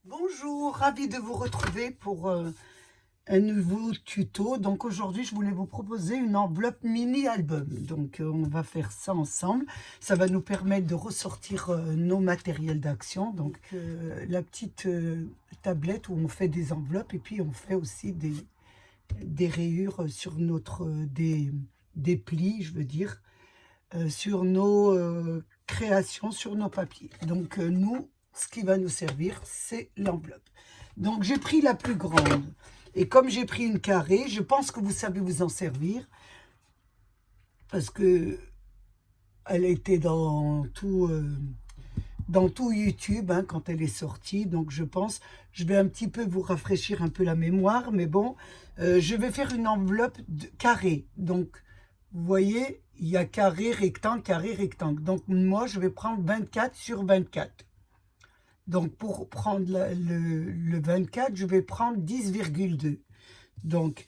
Bonjour, ravie de vous retrouver pour un nouveau tuto. Donc aujourd'hui, je voulais vous proposer une enveloppe mini-album. Donc on va faire ça ensemble. Ça va nous permettre de ressortir nos matériels d'action. Donc la petite tablette où on fait des enveloppes et puis on fait aussi des rayures sur notre des plis, je veux dire, sur nos créations, sur nos papiers. Donc nous, ce qui va nous servir, c'est l'enveloppe. Donc j'ai pris la plus grande. Et comme j'ai pris une carrée, je pense que vous savez vous en servir. Parce que elle était dans tout YouTube hein, quand elle est sortie. Donc je pense, je vais un petit peu vous rafraîchir un peu la mémoire. Mais bon, je vais faire une enveloppe carrée. Donc vous voyez, il y a carré, rectangle, carré, rectangle. Donc moi, je vais prendre 24 sur 24. Donc, pour prendre le 24, je vais prendre 10,2. Donc,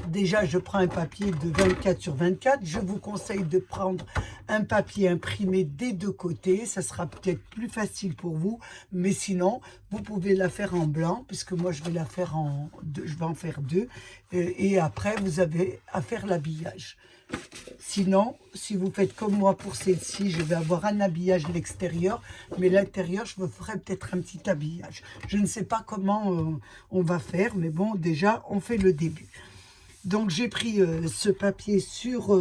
déjà, je prends un papier de 24 sur 24. Je vous conseille de prendre un papier imprimé des deux côtés. Ça sera peut-être plus facile pour vous. Mais sinon, vous pouvez la faire en blanc, puisque moi, je vais la faire en deux. Je vais en faire deux. Et après, vous avez à faire l'habillage. Sinon, si vous faites comme moi pour celle-ci, je vais avoir un habillage de l'extérieur, mais l'intérieur, je me ferai peut-être un petit habillage. Je ne sais pas comment on va faire, mais bon, déjà, on fait le début. Donc, j'ai pris ce papier sur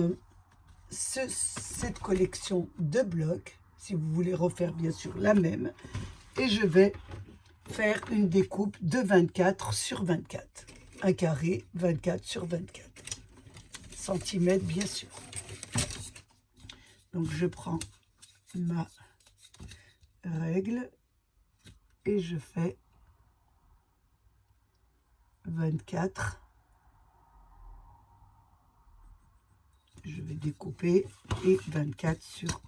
cette collection de blocs, si vous voulez refaire bien sûr la même, et je vais faire une découpe de 24 sur 24. Un carré, 24 sur 24 centimètres, bien sûr. Donc, je prends ma règle et je fais 24. Je vais découper et 24 sur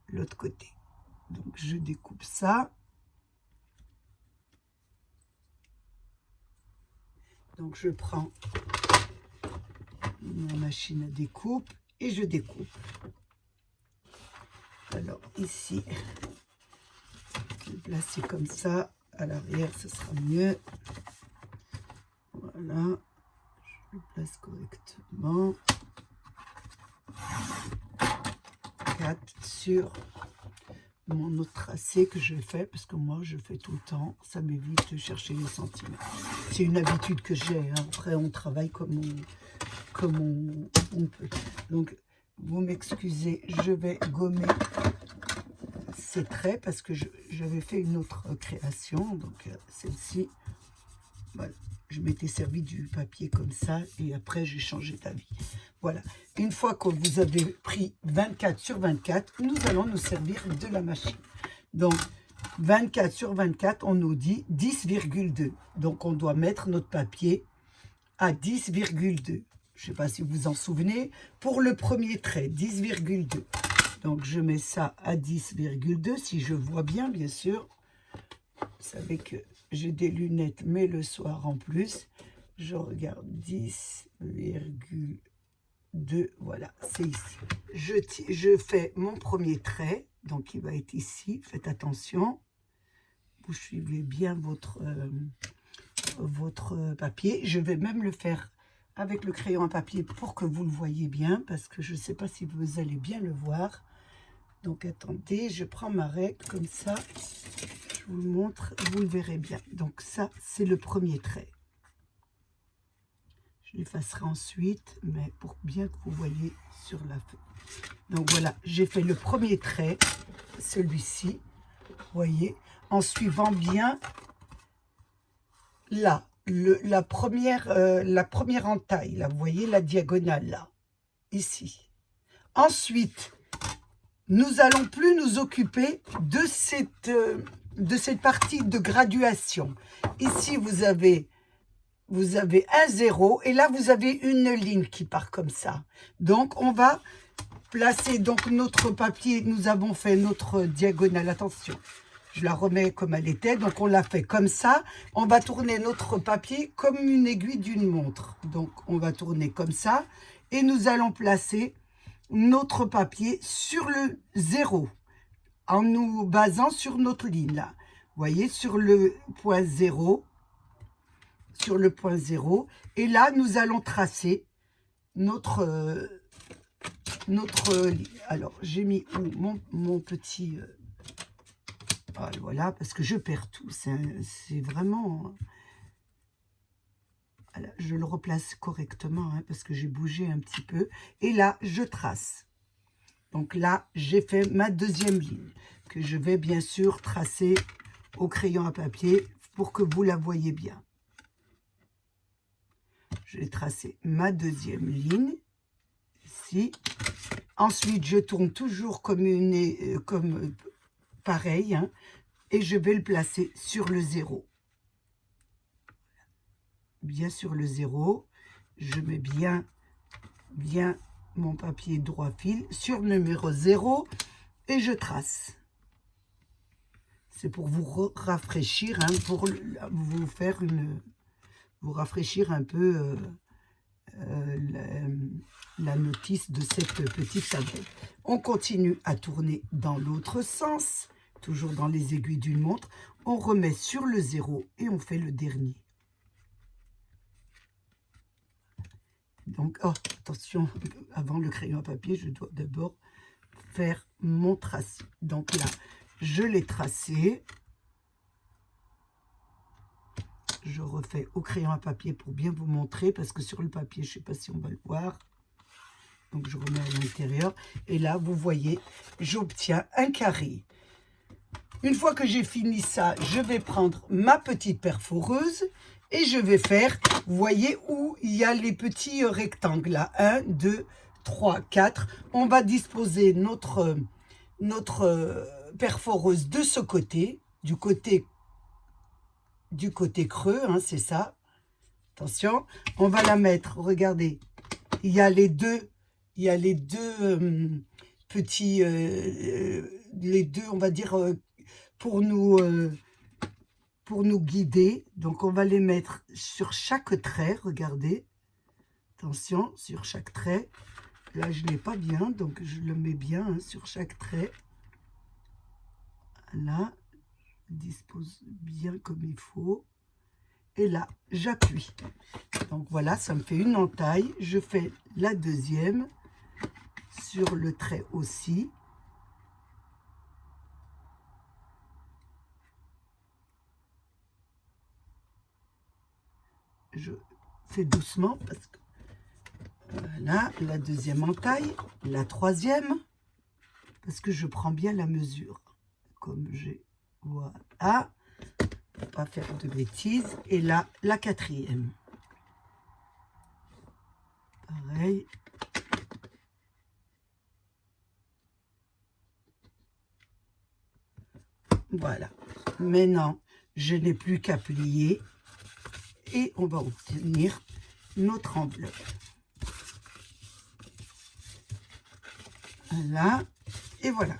l'autre côté. Donc, je découpe ça. Donc, je prends ma machine à découpe et je découpe. Alors ici, je vais placer comme ça, à l'arrière, ce sera mieux. Voilà, je le place correctement. 4 sur mon autre tracé que je fais, parce que moi je fais tout le temps, ça m'évite de chercher les centimètres. C'est une habitude que j'ai, hein. Après on travaille comme on peut. Donc vous m'excusez, je vais gommer ces traits parce que j'avais fait une autre création, donc celle-ci, voilà, je m'étais servi du papier comme ça et après j'ai changé d'avis. Voilà, une fois que vous avez pris 24 sur 24, nous allons nous servir de la machine. Donc 24 sur 24, on nous dit 10,2. Donc on doit mettre notre papier à 10,2. Je ne sais pas si vous vous en souvenez, pour le premier trait, 10,2. Donc, je mets ça à 10,2, si je vois bien, bien sûr. Vous savez que j'ai des lunettes, mais le soir en plus, je regarde 10,2. Voilà, c'est ici. Je fais mon premier trait, donc il va être ici. Faites attention. Vous suivez bien votre papier. Je vais même le faire avec le crayon à papier pour que vous le voyez bien, parce que je ne sais pas si vous allez bien le voir. Donc attendez, je prends ma règle comme ça, je vous le montre, vous le verrez bien. Donc ça, c'est le premier trait. Je l'effacerai ensuite, mais pour bien que vous voyez sur la feuille. Donc voilà, j'ai fait le premier trait, celui-ci, vous voyez, en suivant bien là, la première entaille, là, vous voyez la diagonale, là, ici. Ensuite, nous allons plus nous occuper de cette partie de graduation. Ici, vous avez vous avez un 0 et là vous avez une ligne qui part comme ça. Donc on va placer donc notre papier, nous avons fait notre diagonale, attention, je la remets comme elle était, donc on l'a fait comme ça. On va tourner notre papier comme une aiguille d'une montre, donc on va tourner comme ça et nous allons placer notre papier sur le 0 en nous basant sur notre ligne là. Vous voyez, sur le point 0, sur le point 0, et là nous allons tracer notre alors j'ai mis mon petit voilà, parce que je perds tout, c'est vraiment, voilà, je le replace correctement hein, parce que j'ai bougé un petit peu, et là je trace. Donc là j'ai fait ma deuxième ligne que je vais bien sûr tracer au crayon à papier pour que vous la voyez bien. Je vais tracer ma deuxième ligne ici. Ensuite, je tourne toujours comme pareil, hein, et je vais le placer sur le 0. Bien sur le 0. Je mets bien mon papier droit fil sur le numéro 0 et je trace. C'est pour vous rafraîchir, hein, pour vous faire vous rafraîchir un peu la notice de cette petite tablette. On continue à tourner dans l'autre sens, toujours dans les aiguilles d'une montre. On remet sur le 0 et on fait le dernier. Donc, oh, attention, avant le crayon à papier, je dois d'abord faire mon tracé. Donc là, je l'ai tracé. Je refais au crayon à papier pour bien vous montrer, parce que sur le papier, je ne sais pas si on va le voir. Donc, je remets à l'intérieur. Et là, vous voyez, j'obtiens un carré. Une fois que j'ai fini ça, je vais prendre ma petite perforeuse et je vais faire, vous voyez où il y a les petits rectangles là. 1, 2, 3, 4. On va disposer notre perforeuse de ce côté, du côté creux, hein, c'est ça. Attention, on va la mettre, regardez, il y a les deux petits, les deux, on va dire, pour nous guider. Donc on va les mettre sur chaque trait, regardez, attention, sur chaque trait. Là je l'ai pas bien, donc je le mets bien hein, sur chaque trait. Là, je dispose bien comme il faut. Et là, j'appuie. Donc voilà, ça me fait une entaille. Je fais la deuxième sur le trait aussi. Je fais doucement parce que voilà, la deuxième entaille, la troisième, parce que je prends bien la mesure. Comme j'ai, voilà, pas faire de bêtises. Et là, la quatrième. Pareil. Voilà. Maintenant, je n'ai plus qu'à plier et on va obtenir notre enveloppe. Voilà. Et voilà.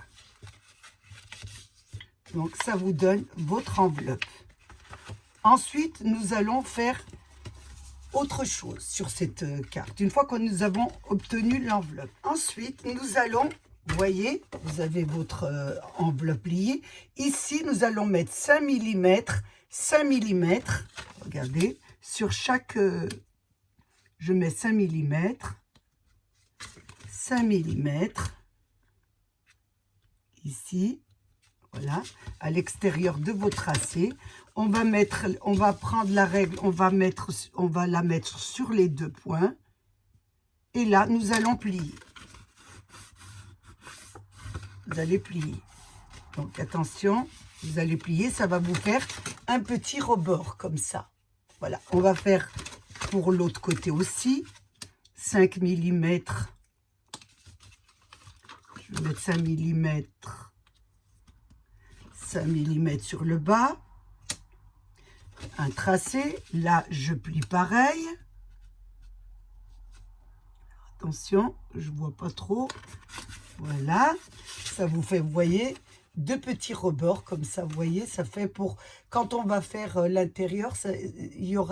Donc, ça vous donne votre enveloppe. Ensuite, nous allons faire autre chose sur cette carte. Une fois que nous avons obtenu l'enveloppe. Ensuite, nous allons, vous voyez, vous avez votre enveloppe liée. Ici, nous allons mettre 5 mm, regardez, sur chaque, je mets 5 mm, 5 mm, ici, voilà, à l'extérieur de vos tracés. On va prendre la règle, on va la mettre sur les deux points. Et là, nous allons plier. Vous allez plier. Donc, attention, vous allez plier, ça va vous faire un petit rebord comme ça. Voilà, on va faire pour l'autre côté aussi. 5 mm. Je vais mettre 5 mm. 5 mm sur le bas. un tracé. Là, je plie pareil. Attention, je vois pas trop. Voilà, ça vous fait, vous voyez, 2 petits rebords comme ça, vous voyez, ça fait pour, quand on va faire l'intérieur,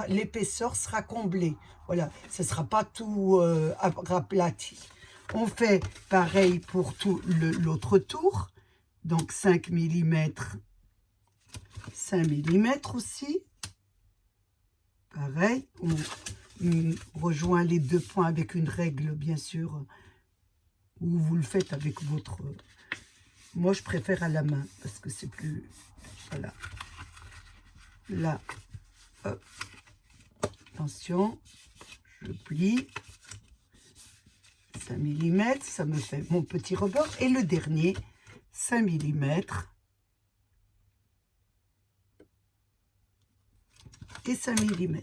l'épaisseur sera comblée. Voilà, ce ne sera pas tout aplati. On fait pareil pour tout l'autre tour, donc 5 mm, 5 mm aussi. Pareil, on rejoint les 2 points avec une règle, bien sûr, ou vous le faites avec votre... Moi, je préfère à la main, parce que c'est plus... Voilà. Là, hop. Attention, je plie. 5 mm, ça me fait mon petit rebord. Et le dernier, 5 mm. Et 5 mm.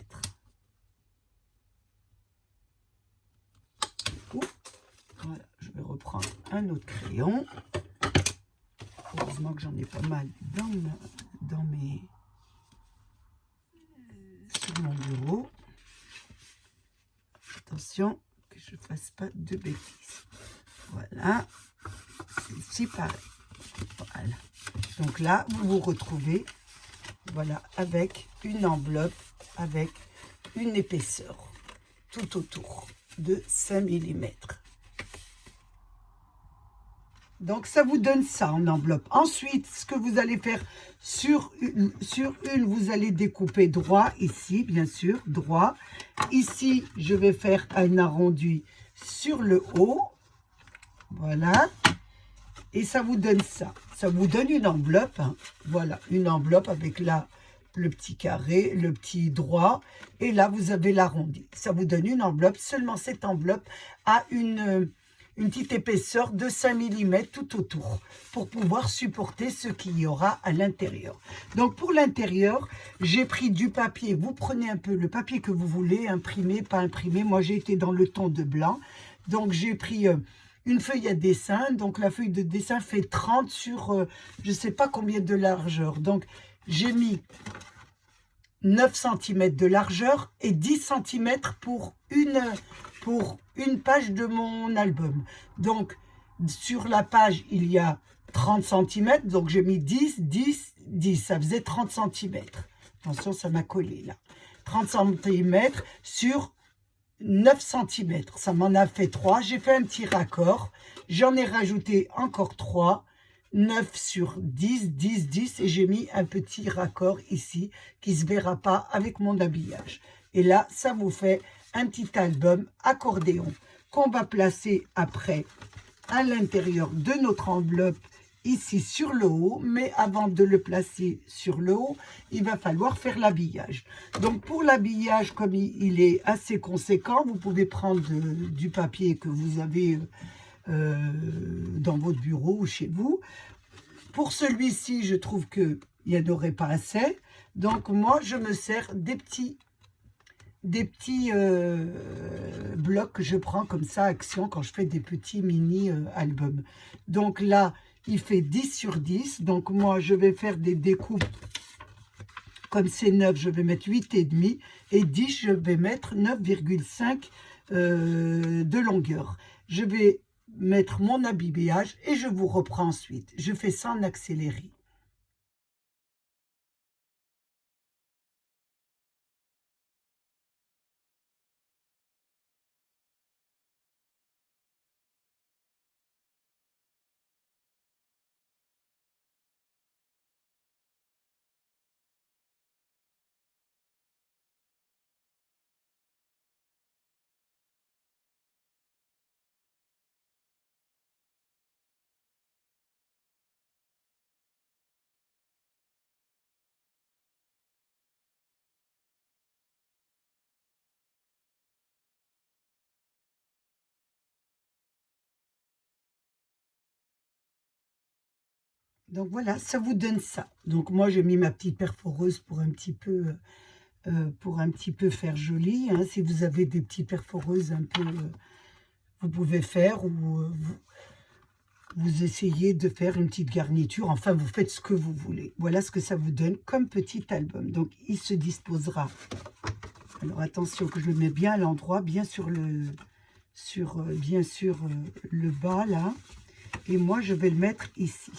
Voilà, je vais reprendre un autre crayon. Heureusement que j'en ai pas mal sur mon bureau. Attention que je ne fasse pas de bêtises. Voilà, c'est pareil. Voilà. Donc là, vous vous retrouvez, voilà, avec une enveloppe avec une épaisseur tout autour de 5 mm. Donc, ça vous donne ça en enveloppe. Ensuite, ce que vous allez faire sur une, vous allez découper droit ici, bien sûr, droit. Ici, je vais faire un arrondi sur le haut. Voilà. Et ça vous donne ça. Ça vous donne une enveloppe. Hein. Voilà, une enveloppe avec là le petit carré, le petit droit. Et là, vous avez l'arrondi. Ça vous donne une enveloppe. Seulement cette enveloppe a une petite épaisseur de 5 mm tout autour pour pouvoir supporter ce qu'il y aura à l'intérieur. Donc pour l'intérieur, j'ai pris du papier. Vous prenez un peu le papier que vous voulez, imprimer, pas imprimer. Moi, j'ai été dans le ton de blanc. Donc j'ai pris une feuille à dessin. Donc la feuille de dessin fait 30 sur je ne sais pas combien de largeur. Donc j'ai mis 9 cm de largeur et 10 cm pour une page de mon album. Donc, sur la page, il y a 30 cm. Donc, j'ai mis 10, 10, 10. Ça faisait 30 cm. Attention, ça m'a collé là. 30 cm sur 9 cm. Ça m'en a fait 3. J'ai fait un petit raccord. J'en ai rajouté encore 3. 9 sur 10, 10, 10. Et j'ai mis un petit raccord ici qui ne se verra pas avec mon habillage. Et là, ça vous fait un petit album accordéon qu'on va placer après à l'intérieur de notre enveloppe ici sur le haut. Mais avant de le placer sur le haut, il va falloir faire l'habillage. Donc pour l'habillage, comme il est assez conséquent, vous pouvez prendre du papier que vous avez dans votre bureau ou chez vous. Pour celui-ci, je trouve qu'il n'y en aurait pas assez. Donc moi, je me sers des petits blocs que je prends comme ça, Action, quand je fais des petits mini albums. Donc là, il fait 10 sur 10. Donc moi, je vais faire des découpes. Comme c'est 9, je vais mettre 8,5. Et 10, je vais mettre 9,5 de longueur. Je vais mettre mon habillage et je vous reprends ensuite. Je fais ça en accéléré. Donc voilà, ça vous donne ça. Donc moi, j'ai mis ma petite perforeuse pour un petit peu, faire joli. Hein. Si vous avez des petites perforeuses un peu, vous pouvez faire. vous essayez de faire une petite garniture. Enfin, vous faites ce que vous voulez. Voilà ce que ça vous donne comme petit album. Donc, il se disposera. Alors, attention que je le mets bien à l'endroit, bien sur le bas, là. Et moi, je vais le mettre ici.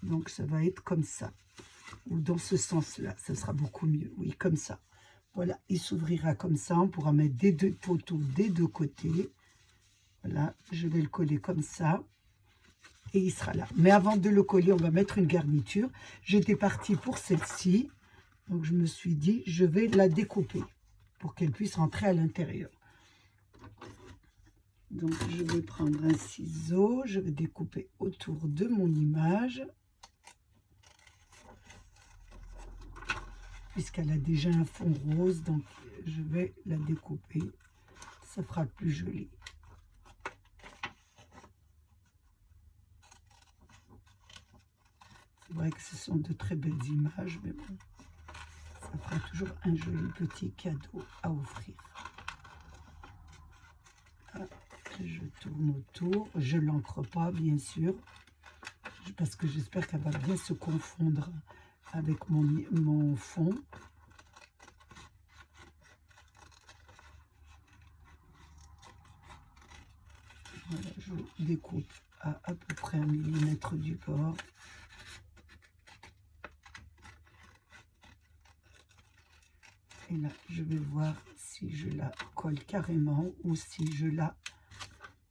Donc, ça va être comme ça. Ou dans ce sens-là. Ça sera beaucoup mieux. Oui, comme ça. Voilà, il s'ouvrira comme ça. On pourra mettre des deux poteaux des deux côtés. Voilà, je vais le coller comme ça. Et il sera là. Mais avant de le coller, on va mettre une garniture. J'étais partie pour celle-ci. Donc, je me suis dit, je vais la découper pour qu'elle puisse rentrer à l'intérieur. Donc, je vais prendre un ciseau. Je vais découper autour de mon image. Puisqu'elle a déjà un fond rose, donc je vais la découper. Ça fera plus joli. C'est vrai que ce sont de très belles images, mais bon, ça fera toujours un joli petit cadeau à offrir. Là, je tourne autour, je l'encre pas bien sûr, parce que j'espère qu'elle va bien se confondre avec mon fond. Voilà, je découpe à peu près 1 mm du bord. Et là, je vais voir si je la colle carrément ou si je la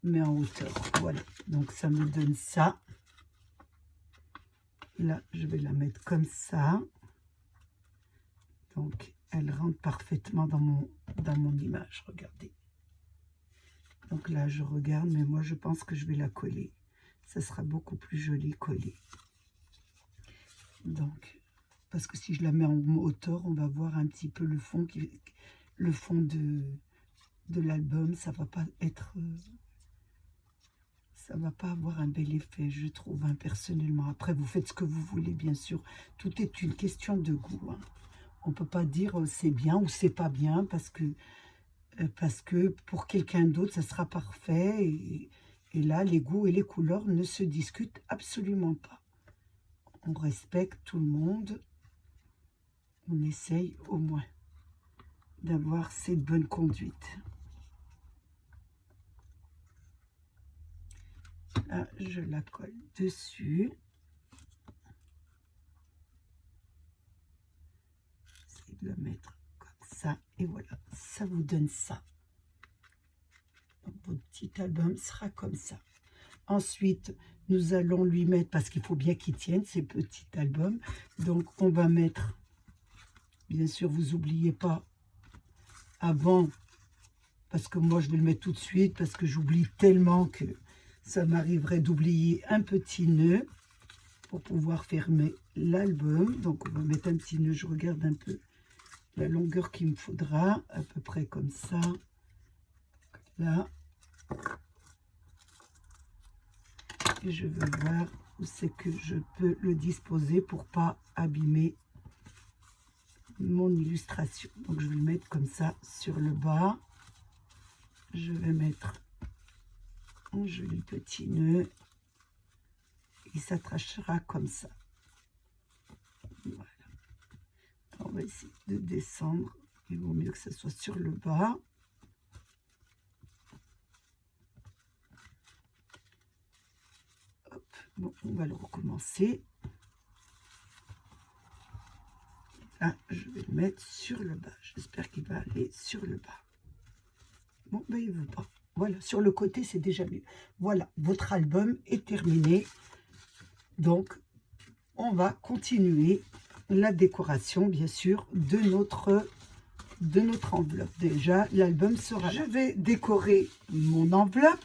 mets en hauteur. Voilà, donc ça me donne ça. Là, je vais la mettre comme ça. Donc, elle rentre parfaitement dans mon image, regardez. Donc là, je regarde, mais moi, je pense que je vais la coller. Ça sera beaucoup plus joli collé. Donc, parce que si je la mets en hauteur, on va voir un petit peu le fond de l'album. Ça va pas être... ça va pas avoir un bel effet, je trouve, hein, personnellement. Après, vous faites ce que vous voulez, bien sûr. Tout est une question de goût. Hein. On ne peut pas dire c'est bien ou c'est pas bien parce que pour quelqu'un d'autre, ça sera parfait. Et là, les goûts et les couleurs ne se discutent absolument pas. On respecte tout le monde. On essaye au moins d'avoir cette bonne conduite. Là, je la colle dessus. J'essaie de la mettre comme ça. Et voilà, ça vous donne ça. Donc, votre petit album sera comme ça. Ensuite, nous allons lui mettre, parce qu'il faut bien qu'il tienne ces petits albums. Donc, on va mettre, bien sûr, vous n'oubliez pas, avant, parce que moi, je vais le mettre tout de suite, parce que j'oublie tellement que ça m'arriverait d'oublier un petit nœud pour pouvoir fermer l'album. Donc, on va mettre un petit nœud, je regarde un peu la longueur qu'il me faudra, à peu près comme ça. Là. Et je veux voir où c'est que je peux le disposer pour pas abîmer mon illustration. Donc, je vais le mettre comme ça sur le bas. Je vais mettre un joli petit nœud. Il s'attachera comme ça. Voilà. On va essayer de descendre. Il vaut mieux que ce soit sur le bas. Hop. Bon, on va le recommencer. Là, je vais le mettre sur le bas. J'espère qu'il va aller sur le bas. Bon, ben il ne veut pas. Voilà, sur le côté, c'est déjà mieux. Voilà, votre album est terminé. Donc, on va continuer la décoration, bien sûr, de notre enveloppe. Déjà, l'album sera là. Je vais décorer mon enveloppe.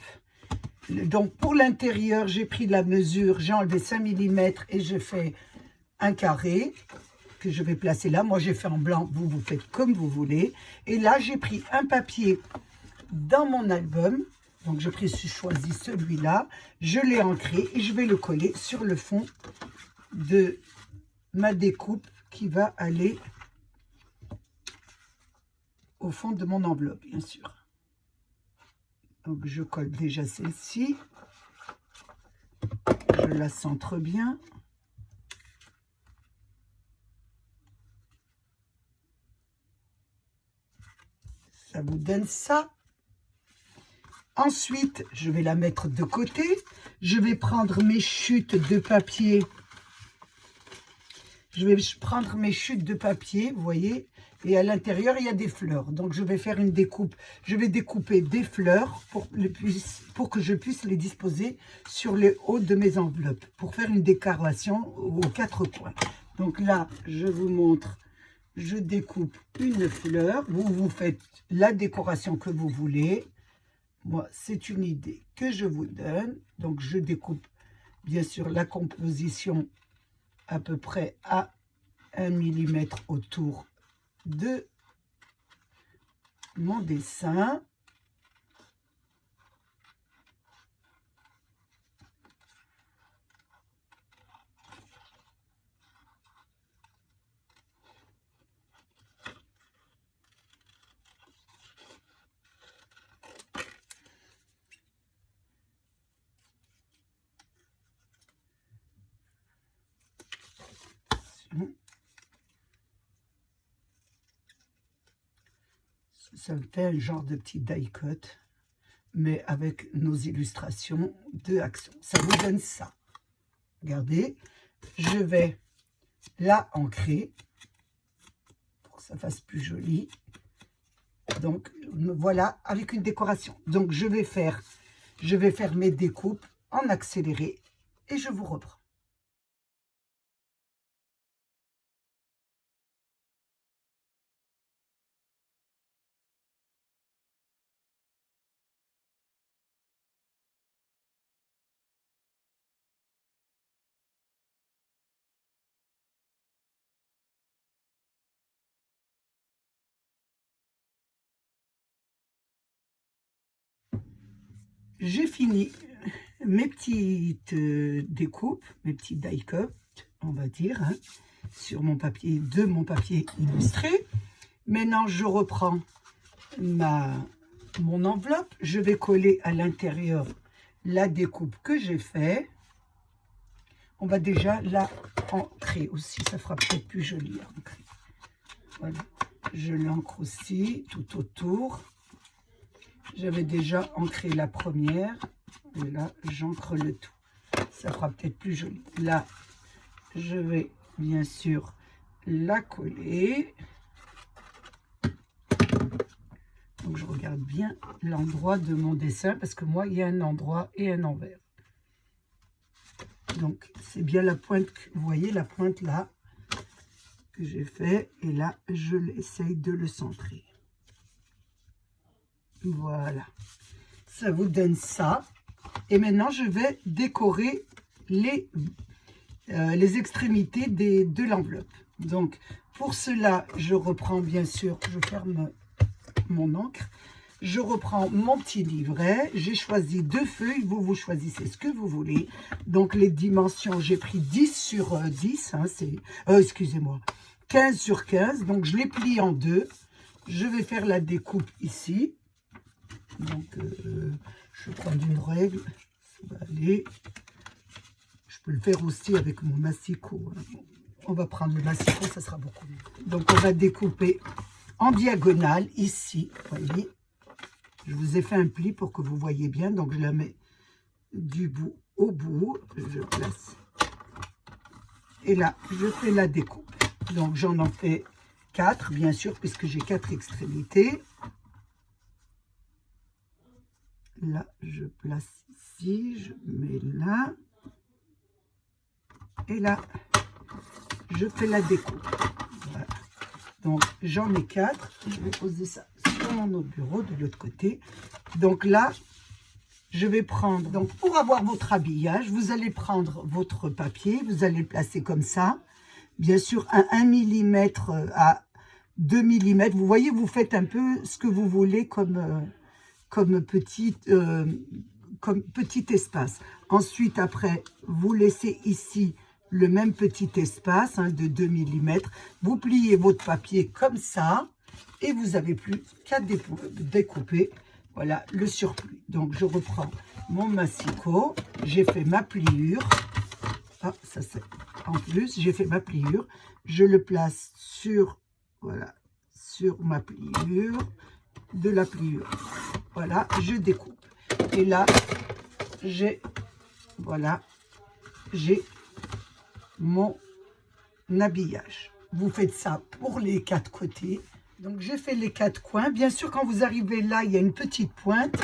Donc, pour l'intérieur, j'ai pris la mesure, j'ai enlevé 5 mm et j'ai fait un carré que je vais placer là. Moi, j'ai fait en blanc, vous faites comme vous voulez. Et là, j'ai pris un papier dans mon album. Donc, j'ai choisi celui-là. Je l'ai ancré et je vais le coller sur le fond de ma découpe qui va aller au fond de mon enveloppe, bien sûr. Donc, je colle déjà celle-ci. la centre bien. Ça vous donne ça. Ensuite, je vais la mettre de côté. Je vais prendre mes chutes de papier. Je vais prendre mes chutes de papier, vous voyez, et à l'intérieur, il y a des fleurs. Donc, je vais faire une découpe. Je vais découper des fleurs pour que je puisse les disposer sur les hauts de mes enveloppes, pour faire une décoration aux quatre coins. Donc là, je vous montre, je découpe une fleur. Vous faites la décoration que vous voulez. Moi, c'est une idée que je vous donne. Donc, je découpe, bien sûr, la composition à peu près à 1 mm autour de mon dessin. Ça me fait un genre de petit die-cut, mais avec nos illustrations de action. Ça vous donne ça. Regardez, je vais la ancrer pour que ça fasse plus joli. Donc, voilà, avec une décoration. Donc, je vais faire mes découpes en accéléré et je vous reprends. J'ai fini mes petites découpes, mes petits die-cut, on va dire, hein, sur mon papier, de mon papier illustré. Maintenant, je reprends mon enveloppe. Je vais coller à l'intérieur la découpe que j'ai fait. On va déjà la ancrer aussi. Ça fera peut-être plus joli à ancrer. Voilà. Je l'ancre aussi tout autour. J'avais déjà ancré la première. Et là, j'ancre le tout. Ça fera peut-être plus joli. Là, je vais bien sûr la coller. Donc, je regarde bien l'endroit de mon dessin parce que moi, il y a un endroit et un envers. Donc, c'est bien la pointe, vous voyez la pointe là que j'ai fait. Et là, je essaye de le centrer. Voilà. Ça vous donne ça. Et maintenant, je vais décorer les extrémités de l'enveloppe. Donc, pour cela, je reprends bien sûr, je ferme mon encre. Je reprends mon petit livret. J'ai choisi 2 feuilles. Vous choisissez ce que vous voulez. Donc, les dimensions, j'ai pris 10 sur 10. Hein, excusez-moi, 15 sur 15. Donc, je les plie en 2. Je vais faire la découpe ici. Donc, je vais prendre une règle. Ça va aller. Je peux le faire aussi avec mon massicot. Hein. On va prendre le massicot, ça sera beaucoup mieux. Donc, on va découper en diagonale ici. Vous voyez, je vous ai fait un pli pour que vous voyez bien. Donc, je la mets du bout au bout. Je place. Et là, je fais la découpe. Donc, j'en fais 4, bien sûr, puisque j'ai 4 extrémités. Là, je place ici, je mets là. Et là, je fais la découpe. Voilà. Donc, j'en ai 4. Je vais poser ça sur mon autre bureau de l'autre côté. Donc là, je vais prendre... Donc, pour avoir votre habillage, vous allez prendre votre papier. Vous allez le placer comme ça. Bien sûr, à 1 mm à 2 mm. Vous voyez, vous faites un peu ce que vous voulez comme petit espace. Ensuite, après, vous laissez ici le même petit espace hein, de 2 mm. Vous pliez votre papier comme ça et vous n'avez plus qu'à découper. Voilà le surplus. Donc, je reprends mon massicot. J'ai fait ma pliure. Ah, ça c'est en plus, j'ai fait ma pliure. Je le place sur, voilà, sur ma pliure, de la pliure. Voilà, je découpe. Et là, j'ai, voilà, j'ai mon habillage. Vous faites ça pour les 4 côtés. Donc, j'ai fait les 4 coins. Bien sûr, quand vous arrivez là, il y a une petite pointe.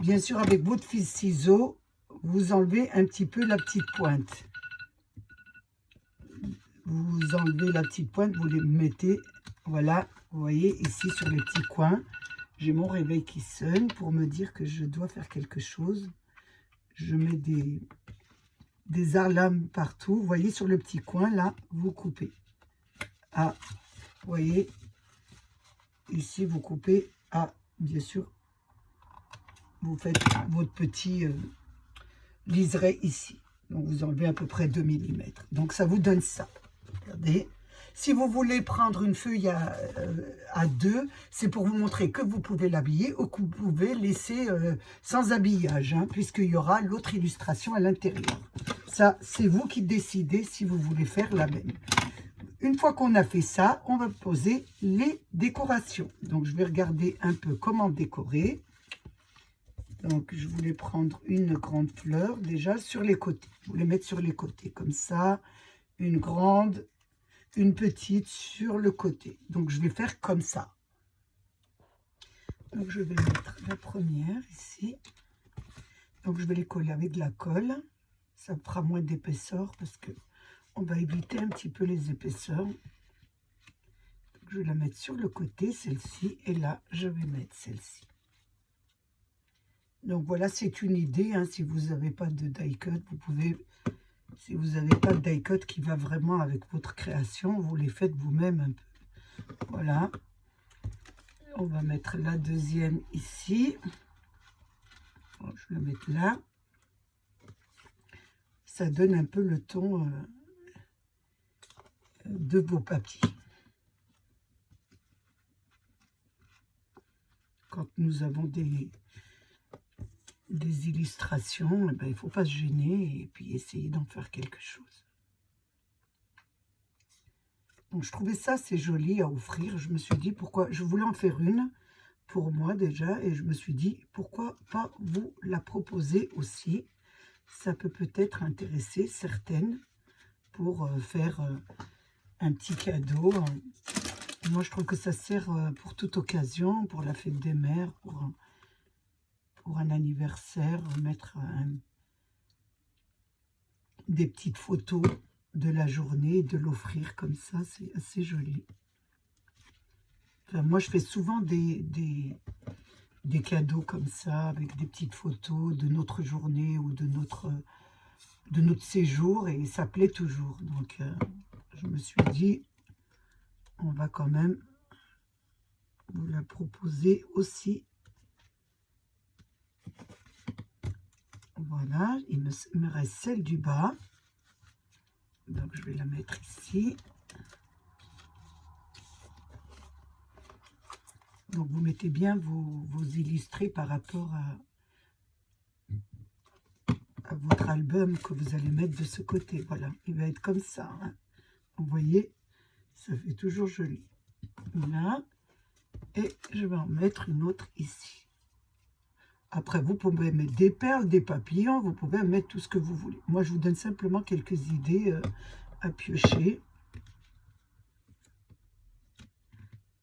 Bien sûr, avec votre fil ciseau, vous enlevez un petit peu la petite pointe. Vous enlevez la petite pointe, vous les mettez, voilà, vous voyez, ici sur les petits coins. J'ai mon réveil qui sonne pour me dire que je dois faire quelque chose. Je mets des alarmes partout. Vous voyez, sur le petit coin, là, vous coupez. Ah, vous voyez, ici, vous coupez. Ah, bien sûr, vous faites votre petit liseré ici. Donc, vous enlevez à peu près 2 mm. Donc, ça vous donne ça. Regardez. Si vous voulez prendre une feuille à 2, c'est pour vous montrer que vous pouvez l'habiller ou que vous pouvez laisser sans habillage, hein, puisqu'il y aura l'autre illustration à l'intérieur. Ça, c'est vous qui décidez si vous voulez faire la même. Une fois qu'on a fait ça, on va poser les décorations. Donc, je vais regarder un peu comment décorer. Donc, je voulais prendre une grande fleur déjà sur les côtés. Je voulais mettre sur les côtés comme ça, une grande, une petite sur le côté. Donc, je vais faire comme ça. Donc, je vais mettre la première ici. Donc, je vais les coller avec de la colle. Ça fera moins d'épaisseur parce que on va éviter un petit peu les épaisseurs. Donc, je vais la mettre sur le côté, celle-ci. Et là, je vais mettre celle-ci. Donc, voilà, c'est une idée. Hein, si vous n'avez pas de die-cut, vous pouvez... Si vous n'avez pas de die-cut qui va vraiment avec votre création, vous les faites vous-même un peu. Voilà. On va mettre la deuxième ici. Bon, je vais la mettre là. Ça donne un peu le ton de vos papiers. Quand nous avons des illustrations, eh ben, il ne faut pas se gêner et puis essayer d'en faire quelque chose. Donc, je trouvais ça assez joli à offrir. Je me suis dit, pourquoi... Je voulais en faire une pour moi déjà. Et je me suis dit, pourquoi pas vous la proposer aussi. Ça peut peut-être intéresser certaines pour faire un petit cadeau. Moi, je trouve que ça sert pour toute occasion, pour la fête des mères, pour un anniversaire, mettre des petites photos de la journée, de l'offrir comme ça, c'est assez joli. Enfin, moi, je fais souvent des cadeaux comme ça, avec des petites photos de notre journée ou de notre séjour, et ça plaît toujours. Donc, je me suis dit, on va quand même vous la proposer aussi. Voilà, il me reste celle du bas. Donc, je vais la mettre ici. Donc, vous mettez bien vos illustrés par rapport à votre album que vous allez mettre de ce côté. Voilà, il va être comme ça. Hein. Vous voyez, ça fait toujours joli. Là, et je vais en mettre une autre ici. Après, vous pouvez mettre des perles, des papillons, vous pouvez mettre tout ce que vous voulez. Moi, je vous donne simplement quelques idées à piocher.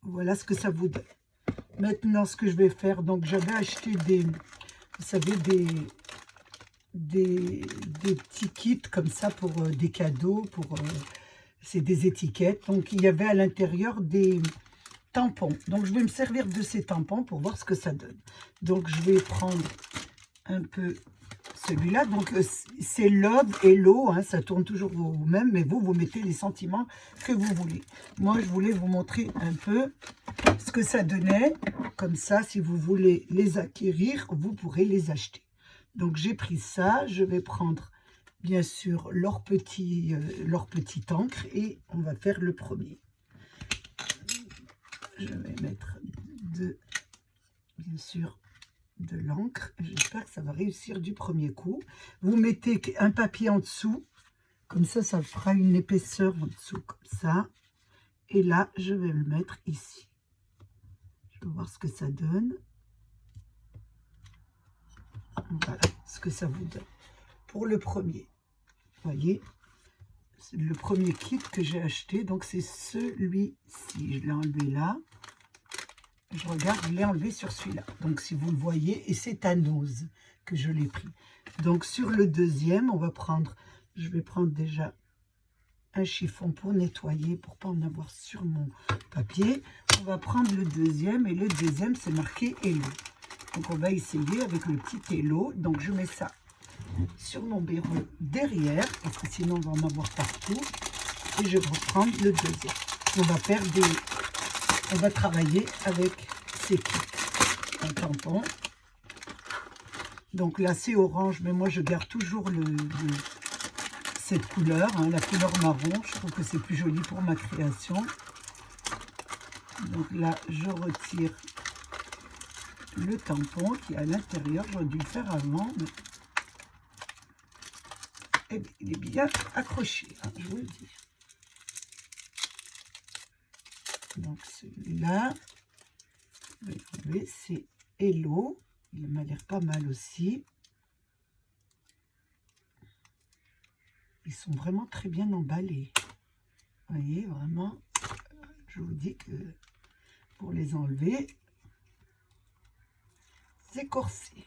Voilà ce que ça vous donne. Maintenant, ce que je vais faire, donc j'avais acheté vous savez, des petits kits comme ça pour des cadeaux, c'est des étiquettes. Donc, il y avait à l'intérieur des tampons. Donc, je vais me servir de ces tampons pour voir ce que ça donne. Donc, je vais prendre un peu celui-là. Donc, c'est Love et l'eau, hein, ça tourne toujours au même, mais vous mettez les sentiments que vous voulez. Moi, je voulais vous montrer un peu ce que ça donnait. Comme ça, si vous voulez les acquérir, vous pourrez les acheter. Donc, j'ai pris ça. Je vais prendre, bien sûr, leur petit encre et on va faire le premier. Je vais mettre bien sûr, de l'encre. J'espère que ça va réussir du premier coup. Vous mettez un papier en dessous Comme ça fera une épaisseur en dessous, comme ça. Et là, je vais le mettre ici. Je vais voir ce que ça donne. Voilà ce que ça vous donne. Pour le premier, vous voyez, le premier kit que j'ai acheté, donc c'est celui-ci. Je l'ai enlevé là. Je regarde, je l'ai enlevé sur celui-là. Donc si vous le voyez, et c'est à Nose que je l'ai pris. Donc sur le deuxième, on va prendre, je vais prendre déjà un chiffon pour nettoyer, pour pas en avoir sur mon papier. On va prendre le deuxième, et le deuxième c'est marqué Hello. Donc on va essayer avec le petit Hello. Donc je mets ça sur mon bureau derrière, parce que sinon on va en avoir partout. Et je vais reprendre le deuxième. On va faire on va travailler avec ces kits. Un tampon. Donc là c'est orange, mais moi je garde toujours cette couleur, hein, la couleur marron. Je trouve que c'est plus joli pour ma création. Donc là je retire le tampon qui est à l'intérieur. J'aurais dû le faire avant, mais il est bien accroché, hein, je vous le dis. Donc celui-là, c'est Hello. Il m'a l'air pas mal aussi. Ils sont vraiment très bien emballés. Vous voyez, vraiment, je vous dis que pour les enlever, c'est corsé.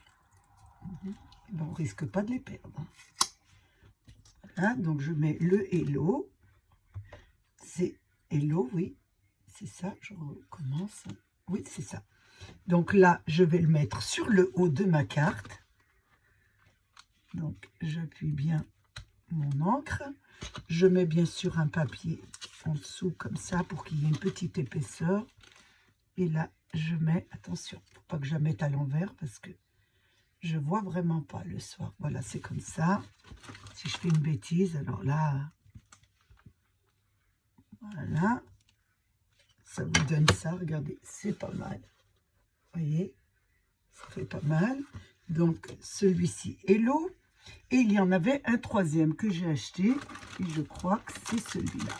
Ben, on ne risque pas de les perdre. Voilà, donc je mets le Hello. C'est Hello, oui. C'est ça, je recommence. Oui, c'est ça. Donc là, je vais le mettre sur le haut de ma carte. Donc, j'appuie bien mon encre. Je mets bien sûr un papier en dessous comme ça pour qu'il y ait une petite épaisseur. Et là, je mets, attention, il ne faut pas que je la mette à l'envers parce que je vois vraiment pas le soir. Voilà, c'est comme ça. Si je fais une bêtise, alors là, voilà. Ça vous donne ça, regardez, c'est pas mal. Vous voyez, ça fait pas mal. Donc, celui-ci, Hello. Et il y en avait un troisième que j'ai acheté. Et je crois que c'est celui-là.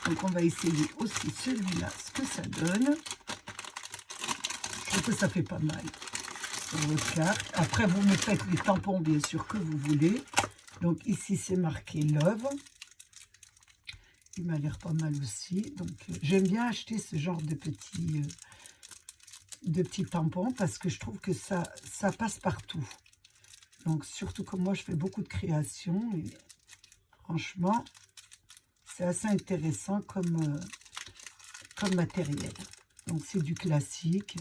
Donc, on va essayer aussi celui-là, ce que ça donne. Je trouve que ça fait pas mal sur votre carte. Après, vous me faites les tampons, bien sûr, que vous voulez. Donc, ici, c'est marqué Love. Il m'a l'air pas mal aussi. Donc, j'aime bien acheter ce genre de petits tampons parce que je trouve que ça passe partout. Donc, surtout comme moi, je fais beaucoup de créations. Et franchement, c'est assez intéressant comme matériel. Donc, c'est du classique.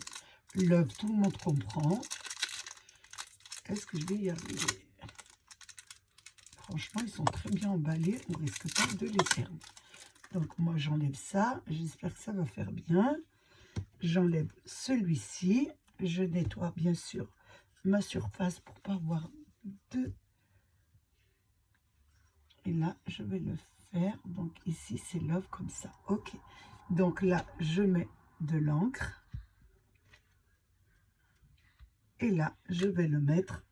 Love, tout le monde comprend. Est-ce que je vais y arriver? Franchement, ils sont très bien emballés. On ne risque pas de les perdre. Donc, moi, j'enlève ça. J'espère que ça va faire bien. J'enlève celui-ci. Je nettoie, bien sûr, ma surface pour ne pas avoir de... Et là, je vais le faire. Donc, ici, c'est Love comme ça. OK. Donc, là, je mets de l'encre. Et là, je vais le mettre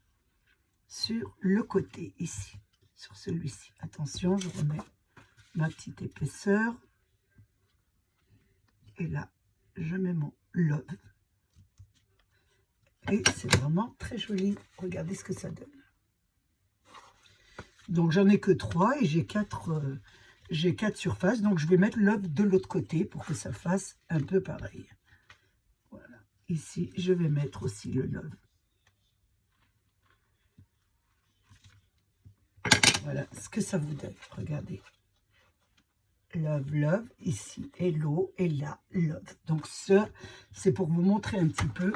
sur le côté, ici. Sur celui-ci. Attention, je remets ma petite épaisseur. Et là, je mets mon Love. Et c'est vraiment très joli. Regardez ce que ça donne. Donc, j'en ai que 3 et j'ai 4 surfaces. Donc, je vais mettre Love de l'autre côté pour que ça fasse un peu pareil. Voilà. Ici, je vais mettre aussi le Love. Voilà ce que ça vous donne. Regardez. Love, Love, ici, Hello, et là, Love. Donc, ça, c'est pour vous montrer un petit peu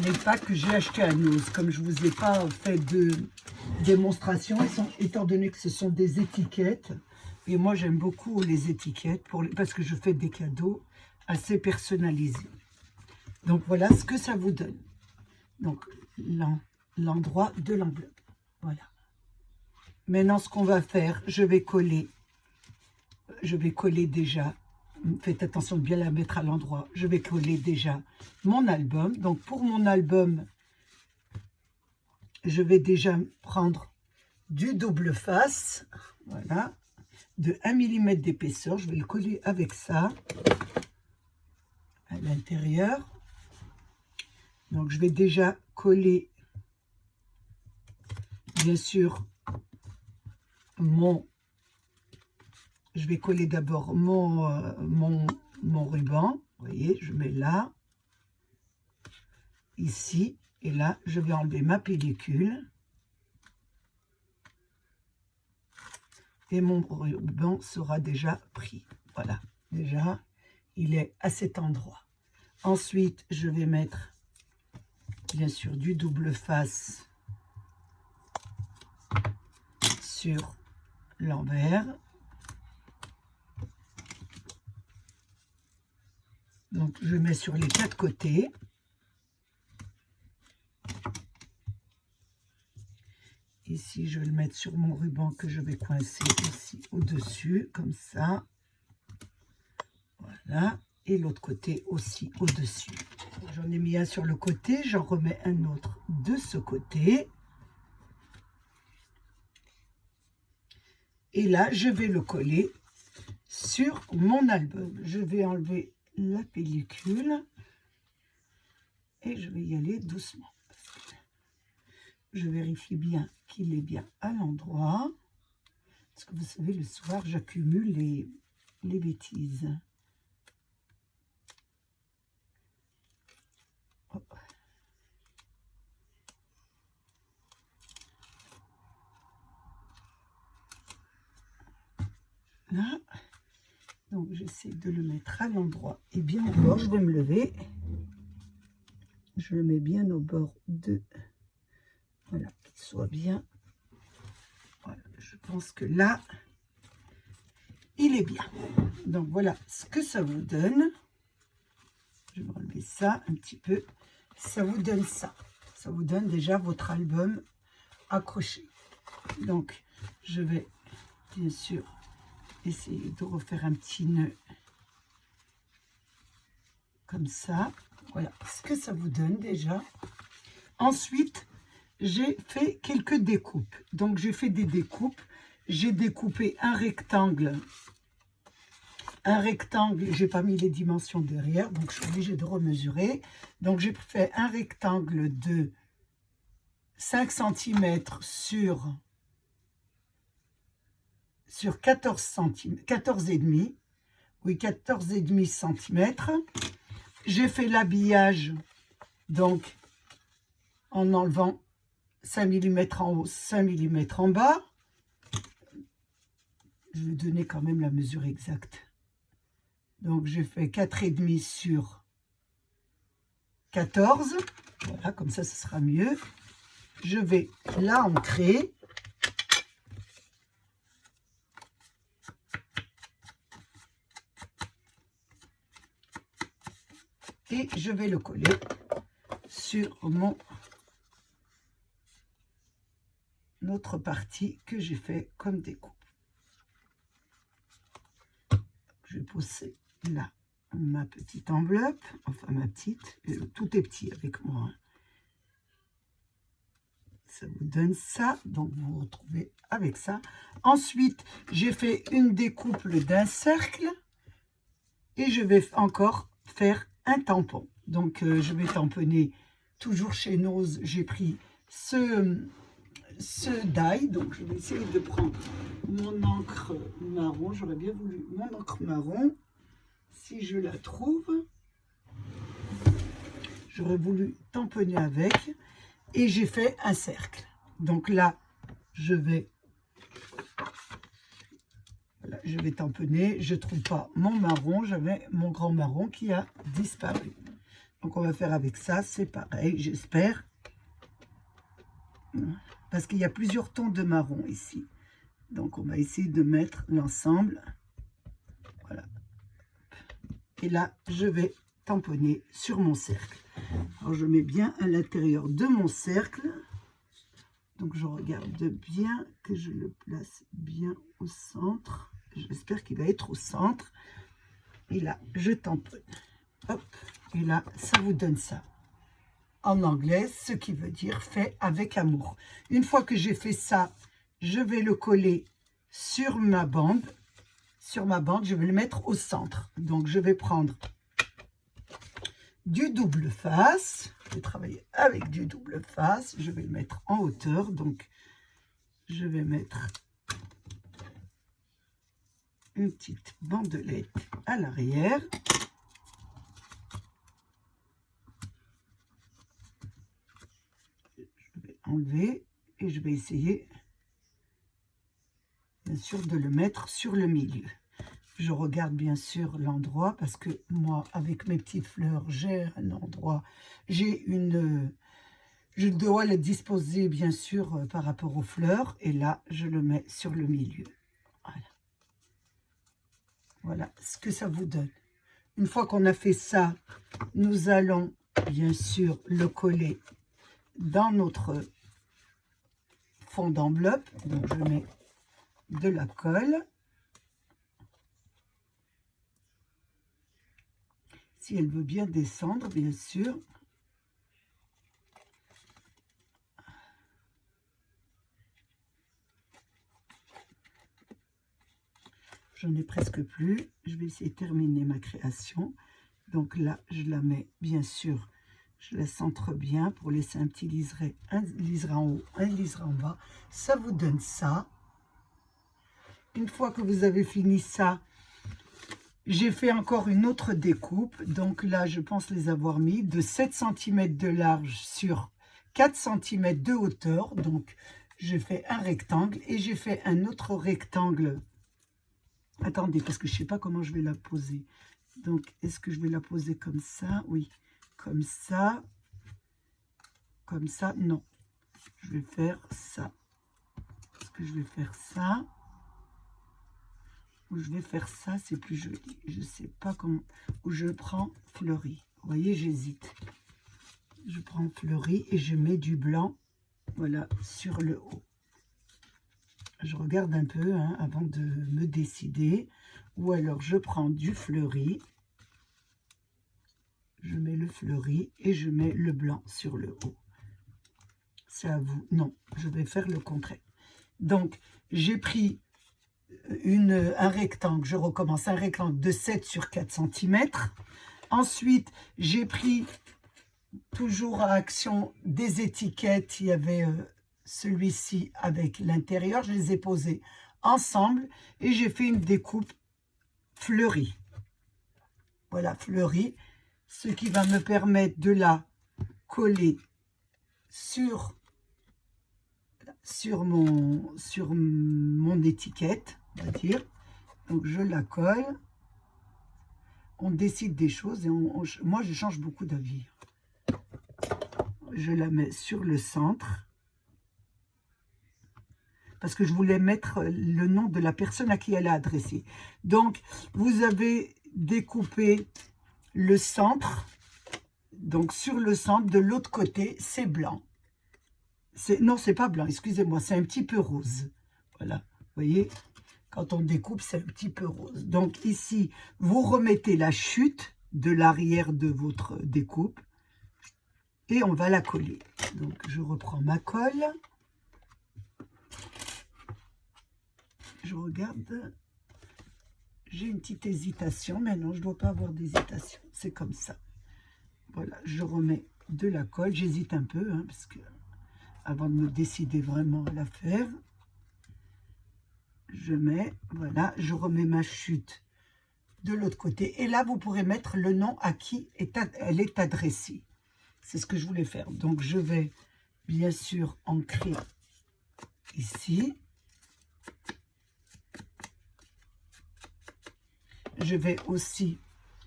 les packs que j'ai achetés à Nose. Comme je ne vous ai pas fait de démonstration, étant donné que ce sont des étiquettes, et moi, j'aime beaucoup les étiquettes parce que je fais des cadeaux assez personnalisés. Donc, voilà ce que ça vous donne. Donc, l'endroit de l'enveloppe. Voilà. Maintenant, ce qu'on va faire, je vais coller déjà, faites attention de bien la mettre à l'endroit, je vais coller déjà mon album. Donc pour mon album, je vais déjà prendre du double face, voilà, de 1 mm d'épaisseur. Je vais le coller avec ça à l'intérieur. Donc je vais déjà coller, bien sûr, je vais coller d'abord mon ruban. Vous voyez, je mets là, ici, et là, je vais enlever ma pellicule. Et mon ruban sera déjà pris. Voilà, déjà, il est à cet endroit. Ensuite, je vais mettre, bien sûr, du double face sur l'envers. Donc, je mets sur les 4 côtés. Ici, je vais le mettre sur mon ruban que je vais coincer ici au-dessus, comme ça. Voilà. Et l'autre côté aussi au-dessus. J'en ai mis un sur le côté, j'en remets un autre de ce côté. Et là, je vais le coller sur mon album. Je vais enlever la pellicule et je vais y aller doucement. Je vérifie bien qu'il est bien à l'endroit. Parce que vous savez, le soir, j'accumule les bêtises. Hop. Là. Donc, j'essaie de le mettre à l'endroit et bien au bord. Je vais me lever. Je le mets bien au bord de... Voilà, qu'il soit bien. Voilà, je pense que là, il est bien. Donc, voilà ce que ça vous donne. Je vais enlever ça un petit peu. Ça vous donne ça. Ça vous donne déjà votre album accroché. Donc, je vais bien sûr essayer de refaire un petit nœud comme ça. Voilà ce que ça vous donne déjà. Ensuite, j'ai fait quelques découpes. Donc, j'ai fait des découpes. J'ai découpé un rectangle. Un rectangle, j'ai pas mis les dimensions derrière, donc je suis obligée de remesurer. Donc, j'ai fait un rectangle de 5 cm sur 14 cm, 14,5. Oui, 14,5 cm. J'ai fait l'habillage, donc, en enlevant 5 mm en haut, 5 mm en bas. Je vais donner quand même la mesure exacte. Donc, j'ai fait 4,5 sur 14. Voilà, comme ça, ce sera mieux. Je vais la ancrer. Et je vais le coller sur notre partie que j'ai fait comme découpe. Je vais poser là ma petite enveloppe, enfin ma petite, tout est petit avec moi. Ça vous donne ça, donc vous vous retrouvez avec ça. Ensuite, j'ai fait une découpe d'un cercle et je vais encore faire un tampon. Donc, je vais tamponner toujours chez Nose. J'ai pris ce die, donc je vais essayer de prendre mon encre marron. J'aurais bien voulu mon encre marron. Si je la trouve, j'aurais voulu tamponner avec. Et j'ai fait un cercle. Donc là, je vais tamponner. Je ne trouve pas mon marron. J'avais mon grand marron qui a disparu. Donc on va faire avec ça. C'est pareil, j'espère. Parce qu'il y a plusieurs tons de marron ici. Donc on va essayer de mettre l'ensemble. Voilà. Et là, je vais tamponner sur mon cercle. Alors je mets bien à l'intérieur de mon cercle. Donc je regarde bien que je le place bien au centre. J'espère qu'il va être au centre. Et là, je tamponne. Hop. Et là, ça vous donne ça. En anglais, ce qui veut dire fait avec amour. Une fois que j'ai fait ça, je vais le coller sur ma bande. Sur ma bande, je vais le mettre au centre. Donc, je vais prendre du double face. Je vais travailler avec du double face. Je vais le mettre en hauteur. Donc, je vais mettre une petite bandelette à l'arrière. Je vais enlever et je vais essayer, bien sûr, de le mettre sur le milieu. Je regarde bien sûr l'endroit parce que moi, avec mes petites fleurs, j'ai un endroit, je dois le disposer bien sûr par rapport aux fleurs. Et là, je le mets sur le milieu. Voilà. Voilà ce que ça vous donne. Une fois qu'on a fait ça, nous allons bien sûr le coller dans notre fond d'enveloppe. Donc, je mets de la colle. Si elle veut bien descendre, bien sûr. J'en ai presque plus. Je vais essayer de terminer ma création. Donc là, je la mets, bien sûr, je la centre bien pour laisser un petit liseré. Un liseré en haut, un liseré en bas. Ça vous donne ça. Une fois que vous avez fini ça, j'ai fait encore une autre découpe. Donc là, je pense les avoir mis de 7 cm de large sur 4 cm de hauteur. Donc, je fais un rectangle et j'ai fait un autre rectangle. Attendez, parce que je ne sais pas comment je vais la poser. Donc, est-ce que je vais la poser comme ça? Oui, comme ça. Comme ça, non. Je vais faire ça. Est-ce que je vais faire ça? Ou je vais faire ça, c'est plus joli. Je ne sais pas comment. Ou je prends fleuri. Vous voyez, j'hésite. Je prends fleuri et je mets du blanc, voilà, sur le haut. Je regarde un peu hein, avant de me décider. Ou alors, je prends du fleuri. Je mets le fleuri et je mets le blanc sur le haut. C'est à vous. Non, je vais faire le contraire. Donc, j'ai pris un rectangle. Je recommence un rectangle de 7 sur 4 cm. Ensuite, j'ai pris, toujours à action, des étiquettes. Il y avait celui-ci avec l'intérieur. Je les ai posés ensemble et j'ai fait une découpe fleurie. Voilà, fleurie. Ce qui va me permettre de la coller sur mon étiquette, on va dire. Donc, je la colle. On décide des choses et moi, je change beaucoup d'avis. Je la mets sur le centre parce que je voulais mettre le nom de la personne à qui elle a adressé. Donc, vous avez découpé le centre. Donc, sur le centre, de l'autre côté, c'est blanc. Non, c'est pas blanc, excusez-moi, c'est un petit peu rose. Voilà, vous voyez, quand on découpe, c'est un petit peu rose. Donc ici, vous remettez la chute de l'arrière de votre découpe et on va la coller. Donc je reprends ma colle. Je regarde. J'ai une petite hésitation, mais non, je ne dois pas avoir d'hésitation. C'est comme ça. Voilà, je remets de la colle. J'hésite un peu, hein, parce que avant de me décider vraiment à la faire, je mets, voilà, je remets ma chute de l'autre côté. Et là, vous pourrez mettre le nom à qui elle est adressée. C'est ce que je voulais faire. Donc, je vais bien sûr ancrer ici. Je vais aussi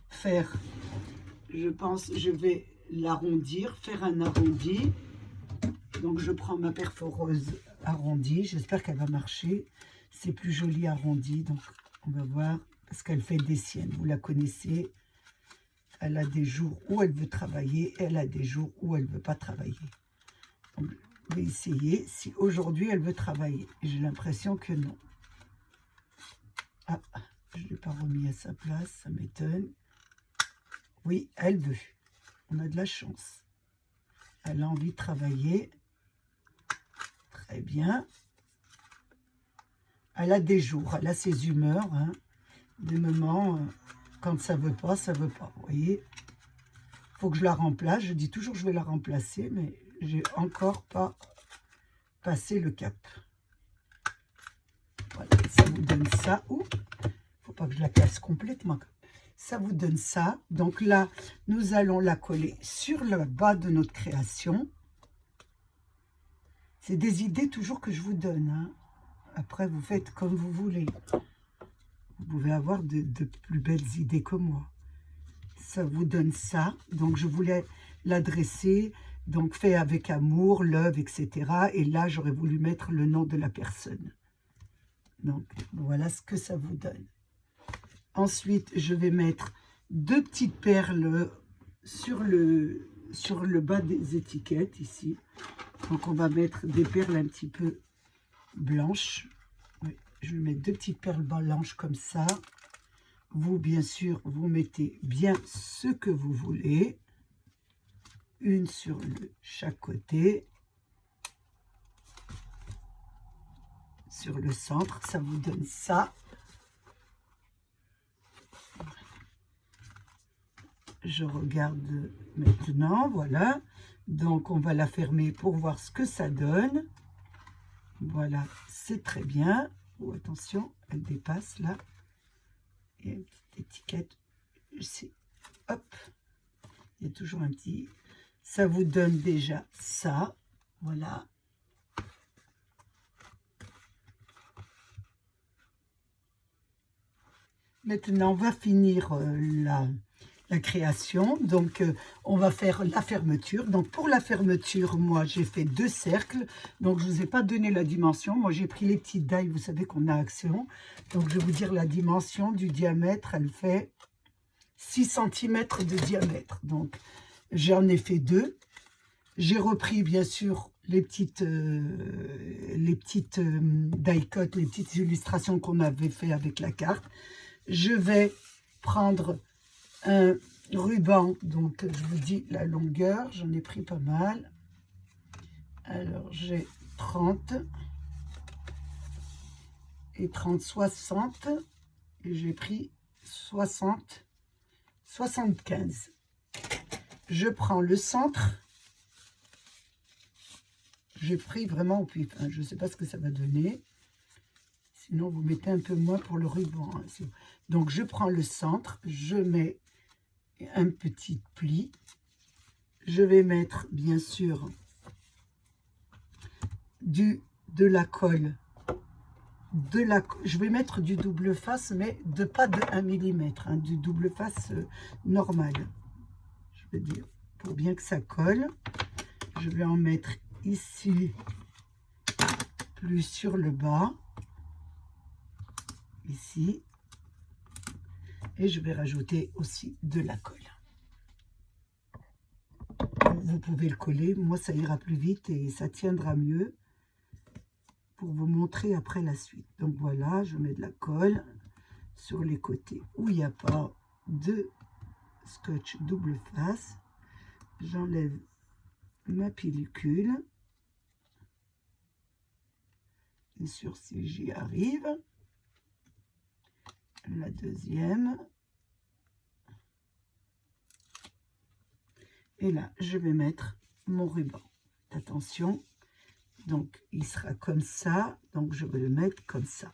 faire, je pense, je vais l'arrondir, faire un arrondi. Donc, je prends ma perforeuse arrondie. J'espère qu'elle va marcher. C'est plus joli arrondi. Donc, on va voir. Parce qu'elle fait des siennes. Vous la connaissez. Elle a des jours où elle veut travailler. Et elle a des jours où elle ne veut pas travailler. Donc, je vais essayer si aujourd'hui elle veut travailler. J'ai l'impression que non. Ah, je ne l'ai pas remis à sa place. Ça m'étonne. Oui, elle veut. On a de la chance. Elle a envie de travailler. Très bien. Elle a des jours, elle a ses humeurs, hein. Des moments, quand ça veut pas, ça veut pas. Vous voyez, faut que je la remplace. Je dis toujours que je vais la remplacer, mais j'ai encore pas passé le cap. Voilà, ça vous donne ça. Ouh, faut pas que je la casse complètement. Ça vous donne ça. Donc là, nous allons la coller sur le bas de notre création. C'est des idées toujours que je vous donne, hein. Après, vous faites comme vous voulez. Vous pouvez avoir de plus belles idées que moi. Ça vous donne ça. Donc, je voulais l'adresser. Donc, fait avec amour, love, etc. Et là, j'aurais voulu mettre le nom de la personne. Donc, voilà ce que ça vous donne. Ensuite, je vais mettre 2 petites perles sur le bas des étiquettes, ici. Donc, on va mettre des perles un petit peu blanches. Oui, je vais mettre 2 petites perles blanches comme ça. Vous, bien sûr, vous mettez bien ce que vous voulez. Une sur chaque côté. Sur le centre, ça vous donne ça. Je regarde maintenant, voilà. Donc, on va la fermer pour voir ce que ça donne. Voilà, c'est très bien. Oh, attention, elle dépasse là. Et une petite étiquette. Hop, il y a toujours un petit... Ça vous donne déjà ça. Voilà. Maintenant, on va finir la création. Donc, on va faire la fermeture. Donc, pour la fermeture, moi, j'ai fait 2 cercles. Donc, je ne vous ai pas donné la dimension. Moi, j'ai pris les petites dailles, vous savez qu'on a Action. Donc, je vais vous dire la dimension du diamètre. Elle fait 6 cm de diamètre. Donc, j'en ai fait 2. J'ai repris, bien sûr, les petites die cut, les petites illustrations qu'on avait fait avec la carte. Je vais prendre un ruban, donc je vous dis la longueur, j'en ai pris pas mal. Alors j'ai 30 et 30, 60 et j'ai pris 60, 75. Je prends le centre, j'ai pris vraiment au pif, hein, je ne sais pas ce que ça va donner. Sinon, vous mettez un peu moins pour le ruban. Hein. Donc, je prends le centre, je mets un petit pli. Je vais mettre, bien sûr, de la colle. Je vais mettre du double face, mais pas de 1 mm, hein, du double face normal. Je veux dire, pour bien que ça colle. Je vais en mettre ici, plus sur le bas. Ici, et je vais rajouter aussi de la colle. Vous pouvez le coller, moi ça ira plus vite et ça tiendra mieux pour vous montrer après la suite. Donc voilà, je mets de la colle sur les côtés où il n'y a pas de scotch double face. J'enlève ma pellicule, bien sûr si j'y arrive. La deuxième. Et là, je vais mettre mon ruban. Attention, donc il sera comme ça. Donc je vais le mettre comme ça.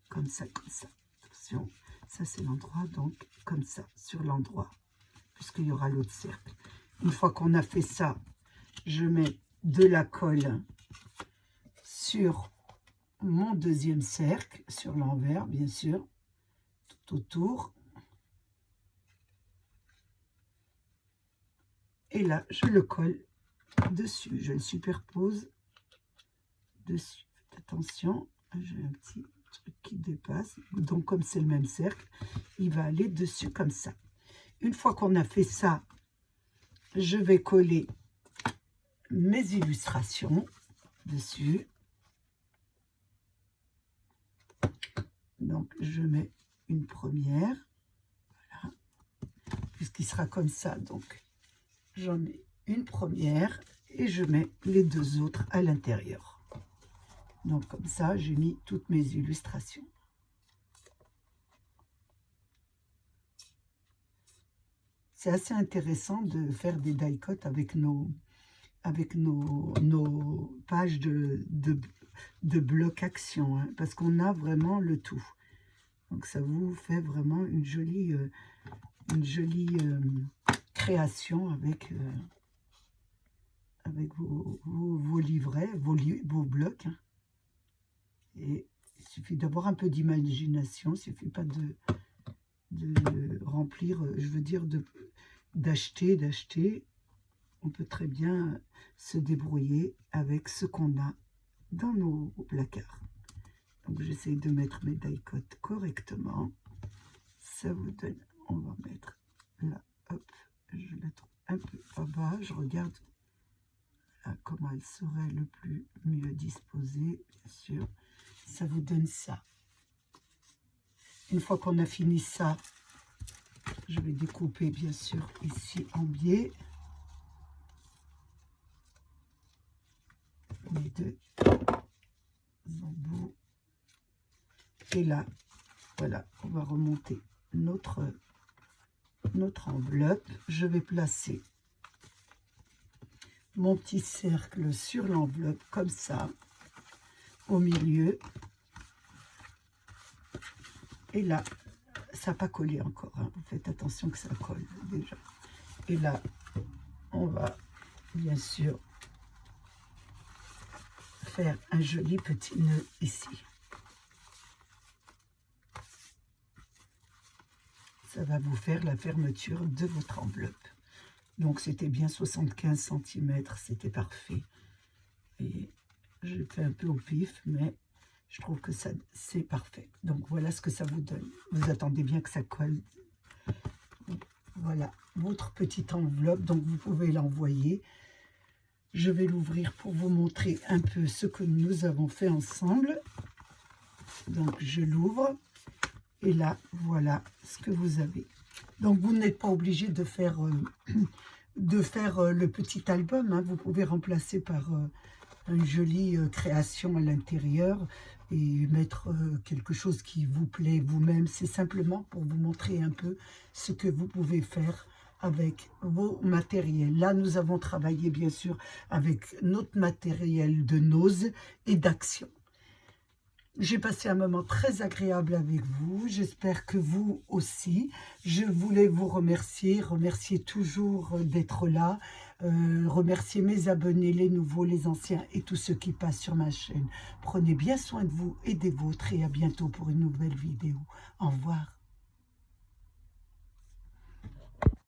Comme ça, comme ça. Attention, ça c'est l'endroit, donc comme ça, sur l'endroit. Puisqu'il y aura l'autre cercle. Une fois qu'on a fait ça, je mets de la colle sur mon deuxième cercle, sur l'envers, bien sûr, tout autour. Et là, je le colle dessus. Je le superpose dessus. Faites attention, j'ai un petit truc qui dépasse. Donc, comme c'est le même cercle, il va aller dessus comme ça. Une fois qu'on a fait ça, je vais coller mes illustrations dessus. Donc, je mets une première. Voilà. Puisqu'il sera comme ça, donc, j'en mets une première et je mets les 2 autres à l'intérieur. Donc comme ça, j'ai mis toutes mes illustrations. C'est assez intéressant de faire des die-cut avec nos pages de bloc action, hein, parce qu'on a vraiment le tout. Donc ça vous fait vraiment une jolie création avec vos livrets, vos blocs. Hein. Et il suffit d'avoir un peu d'imagination, il ne suffit pas de remplir, je veux dire, d'acheter. On peut très bien se débrouiller avec ce qu'on a dans nos placards. Donc j'essaye de mettre mes die-cut correctement. Ça vous donne, on va mettre là, hop, je la trouve un peu à bas, je regarde là, comment elle serait le plus mieux disposée, bien sûr. Ça vous donne ça. Une fois qu'on a fini ça, je vais découper bien sûr ici en biais les deux embouts. Et là, voilà, on va remonter notre enveloppe. Je vais placer mon petit cercle sur l'enveloppe comme ça, au milieu. Et là, ça n'a pas collé encore, hein. Vous faites attention que ça colle déjà. Et là, on va bien sûr faire un joli petit nœud ici. Ça va vous faire la fermeture de votre enveloppe. Donc c'était bien 75 cm, c'était parfait. Et j'ai fait un peu au pif, mais je trouve que ça c'est parfait. Donc voilà ce que ça vous donne. Vous attendez bien que ça colle. Voilà votre petite enveloppe, donc vous pouvez l'envoyer. Je vais l'ouvrir pour vous montrer un peu ce que nous avons fait ensemble. Donc je l'ouvre et là voilà ce que vous avez. Donc vous n'êtes pas obligé de faire le petit album, hein. Vous pouvez remplacer par une jolie création à l'intérieur et mettre quelque chose qui vous plaît vous-même. C'est simplement pour vous montrer un peu ce que vous pouvez faire avec vos matériels. Là, nous avons travaillé bien sûr avec notre matériel de nose et d'action. J'ai passé un moment très agréable avec vous. J'espère que vous aussi. Je voulais vous remercier toujours d'être là. Remercier mes abonnés, les nouveaux, les anciens et tous ceux qui passent sur ma chaîne. Prenez bien soin de vous et des vôtres et à bientôt pour une nouvelle vidéo. Au revoir.